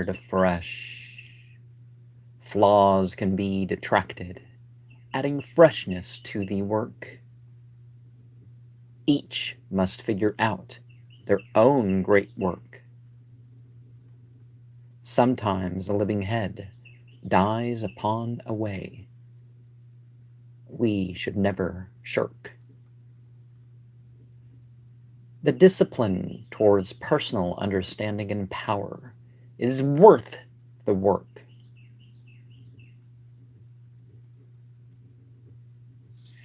start afresh. Flaws can be detracted, adding freshness to the work. Each must figure out their own great work. Sometimes a living head dies upon a way. We should never shirk. The discipline towards personal understanding and power is worth the work.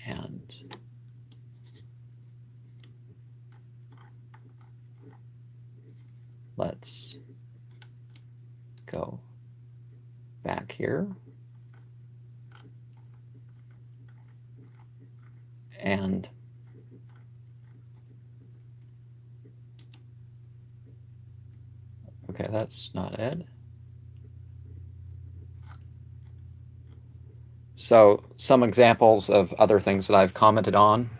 And let's go back here. And okay, that's not it. So some examples of other things that I've commented on.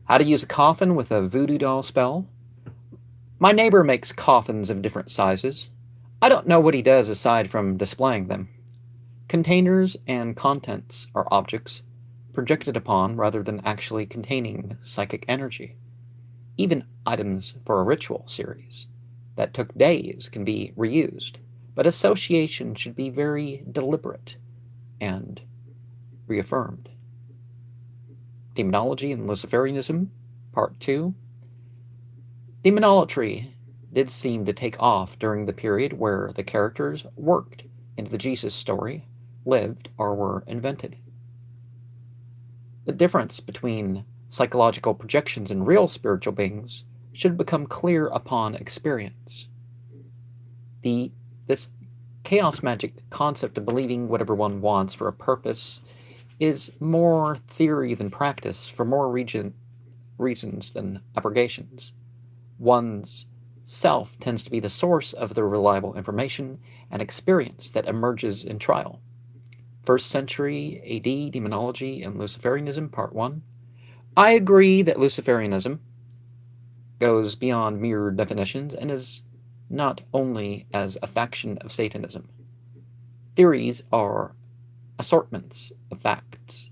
How to use a coffin with a voodoo doll spell. My neighbor makes coffins of different sizes. I don't know what he does aside from displaying them. Containers and contents are objects projected upon rather than actually containing psychic energy. Even items for a ritual series that took days can be reused, but association should be very deliberate and reaffirmed. Demonology and Luciferianism, Part 2. Demonolatry did seem to take off during the period where the characters worked into the Jesus story, lived, or were invented. The difference between psychological projections and real spiritual beings should become clear upon experience. This chaos magic concept of believing whatever one wants for a purpose is more theory than practice for more reasons than abrogations. One's self tends to be the source of the reliable information and experience that emerges in trial. 1st century AD, Demonology and Luciferianism, Part 1. I agree that Luciferianism goes beyond mere definitions and is not only as a faction of Satanism. Theories are assortments of facts.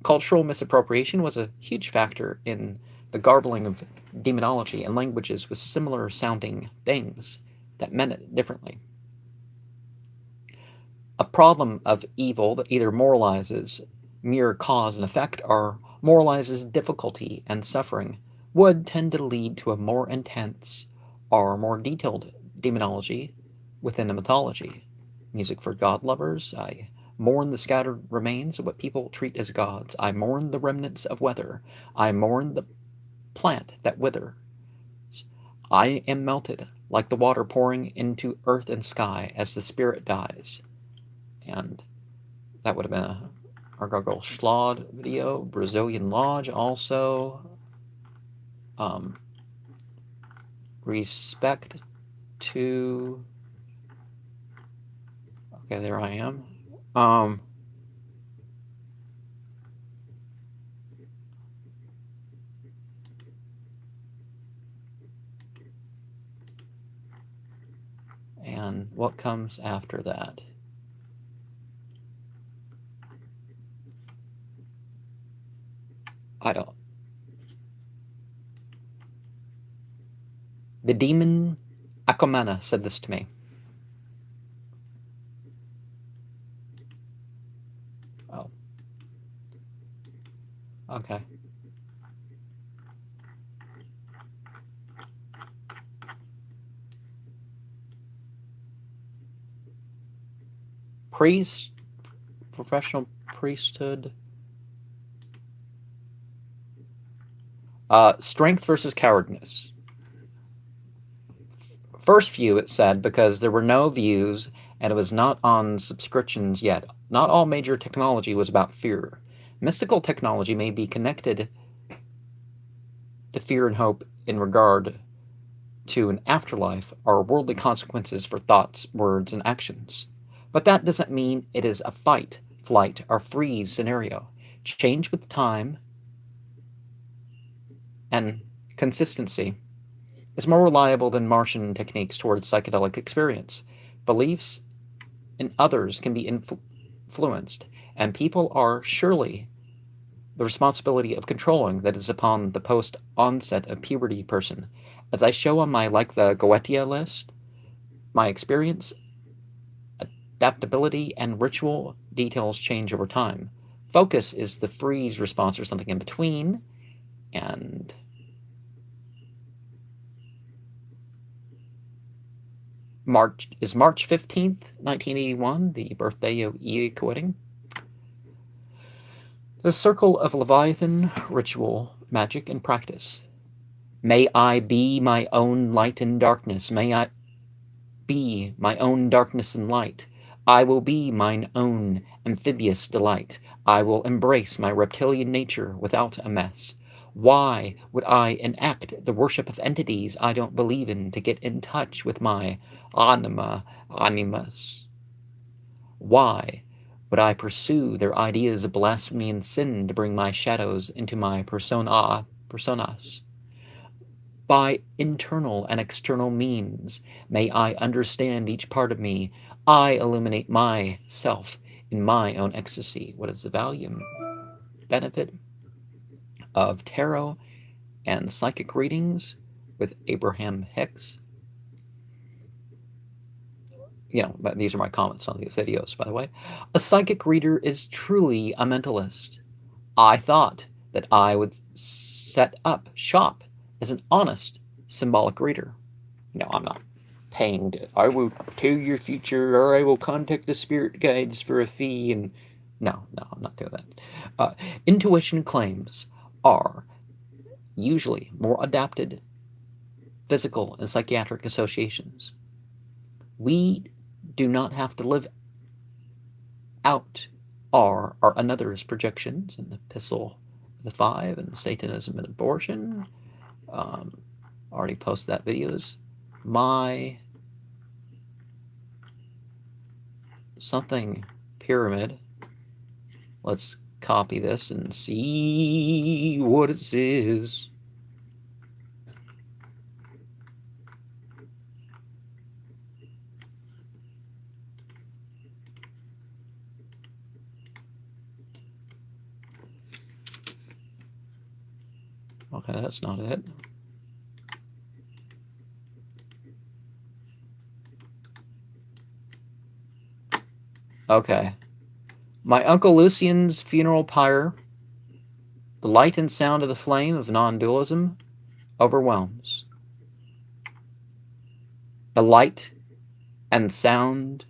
Cultural misappropriation was a huge factor in the garbling of demonology and languages with similar sounding things that meant it differently. A problem of evil that either moralizes mere cause and effect or moralizes difficulty and suffering would tend to lead to a more intense or more detailed demonology within a mythology. Music for God lovers. I mourn the scattered remains of what people treat as gods. I mourn the remnants of weather. I mourn the plant that withers. I am melted like the water pouring into earth and sky as the spirit dies. And that would have been a Nargargole Shlod video. Brazilian Lodge also. Respect to... Okay, there I am. And what comes after that? I don't. The demon Akomana said this to me. Oh. Okay. Priest, professional priesthood. Strength versus cowardness. First view, it said, because there were no views and it was not on subscriptions yet. Not all major technology was about fear. Mystical technology may be connected to fear and hope in regard to an afterlife or worldly consequences for thoughts, words, and actions. But that doesn't mean it is a fight, flight, or freeze scenario. Change with time and consistency is more reliable than Martian techniques towards psychedelic experience. Beliefs in others can be influenced, and people are surely the responsibility of controlling that is upon the post-onset of puberty person. As I show on my Like the Goetia list, my experience, adaptability, and ritual details change over time. Focus is the freeze response or something in between, and March 15th, 1981, the birthday of E. Quitting. The Circle of Leviathan, Ritual, Magic, and Practice. May I be my own light and darkness. May I be my own darkness and light. I will be mine own amphibious delight. I will embrace my reptilian nature without a mess. Why would I enact the worship of entities I don't believe in to get in touch with my animus? Why would I pursue their ideas of blasphemy and sin to bring my shadows into my personas? By internal and external means, may I understand each part of me. I illuminate myself in my own ecstasy. What is the value and benefit of tarot and psychic readings with Abraham Hicks? These are my comments on these videos, by the way. A psychic reader is truly a mentalist. I thought that I would set up shop as an honest symbolic reader. I'm not paying to, I will tell your future, or I will contact the spirit guides for a fee, and no, I'm not doing that. Intuition claims are usually more adapted physical and psychiatric associations. We do not have to live out our another's projections in the Epistle of the Five and Satanism and Abortion. Already posted that videos. My something pyramid. Let's copy this and see what it is. Okay, that's not it. Okay. My Uncle Lucian's funeral pyre. The light and sound of the flame of non-dualism overwhelms. The light and sound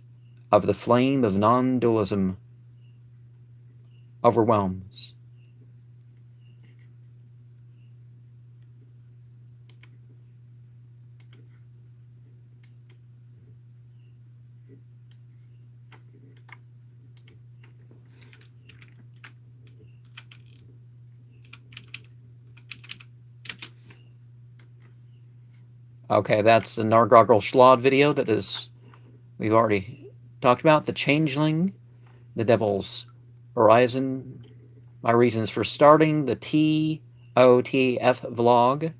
of the flame of non-dualism overwhelms. Okay, that's the Nargargole Shlod video that we've already talked about. The Changeling, the Devil's Horizon, my reasons for starting the TOTF vlog,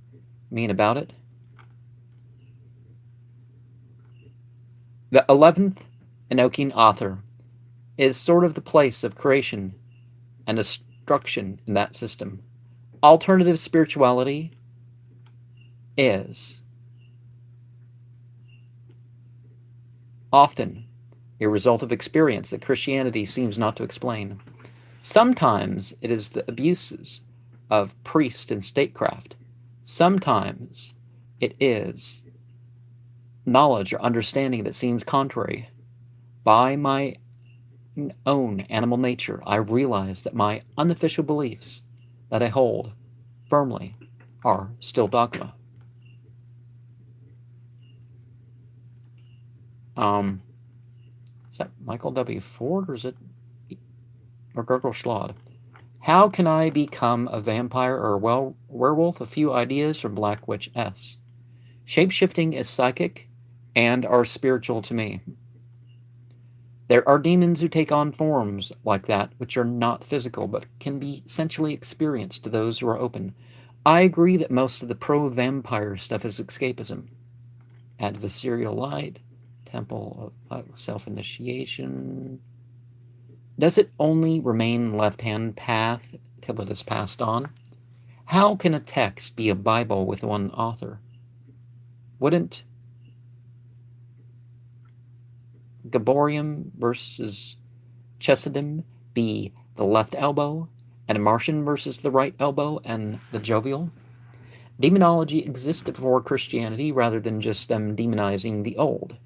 mean about it. The 11th Enochian author is sort of the place of creation and destruction in that system. Alternative spirituality is often a result of experience that Christianity seems not to explain. Sometimes it is the abuses of priest and statecraft. Sometimes it is knowledge or understanding that seems contrary. By my own animal nature, I realize that my unofficial beliefs that I hold firmly are still dogma. Is that Michael W. Ford, or is it Nargargole Shlod? How can I become a vampire or a werewolf? A few ideas from Black Witch S. Shapeshifting is psychic and are spiritual to me. There are demons who take on forms like that, which are not physical, but can be essentially experienced to those who are open. I agree that most of the pro-vampire stuff is escapism. Adversarial light, temple of self-initiation. Does it only remain left-hand path till it is passed on? How can a text be a Bible with one author? Wouldn't Gaborium versus Chesedim be the left elbow, and Martian versus the right elbow and the jovial? Demonology existed before Christianity rather than just them demonizing the old.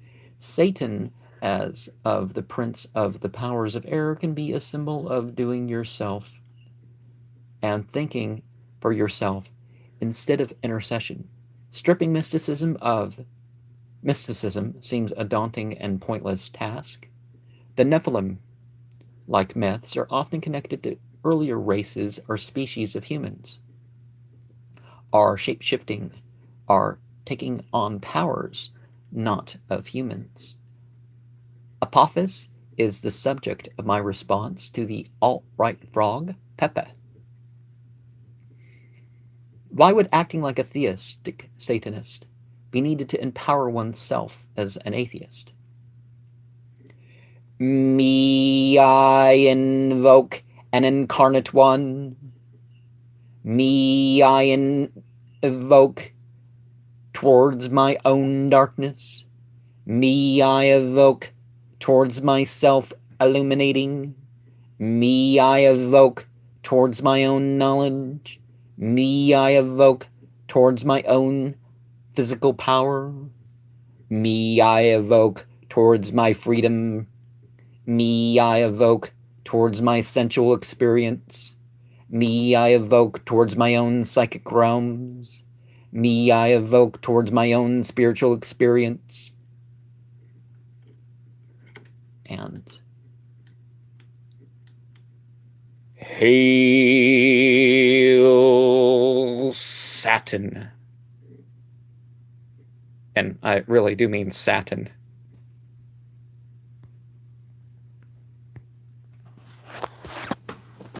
Satan, as of the prince of the powers of error, can be a symbol of doing yourself and thinking for yourself instead of intercession. Stripping mysticism seems a daunting and pointless task. The Nephilim, like myths, are often connected to earlier races or species of humans. Are shape-shifting, are taking on powers not of humans. Apophis is the subject of my response to the alt-right frog, Pepe. Why would acting like a theistic Satanist be needed to empower oneself as an atheist? Me, I invoke an incarnate one. Me, I invoke towards my own darkness. Me, I evoke towards myself illuminating. Me, I evoke towards my own knowledge. Me, I evoke towards my own physical power. Me, I evoke towards my freedom. Me, I evoke towards my sensual experience. Me, I evoke towards my own psychic realms. Me, I evoke towards my own spiritual experience. And Hail Saturn. And I really do mean Saturn.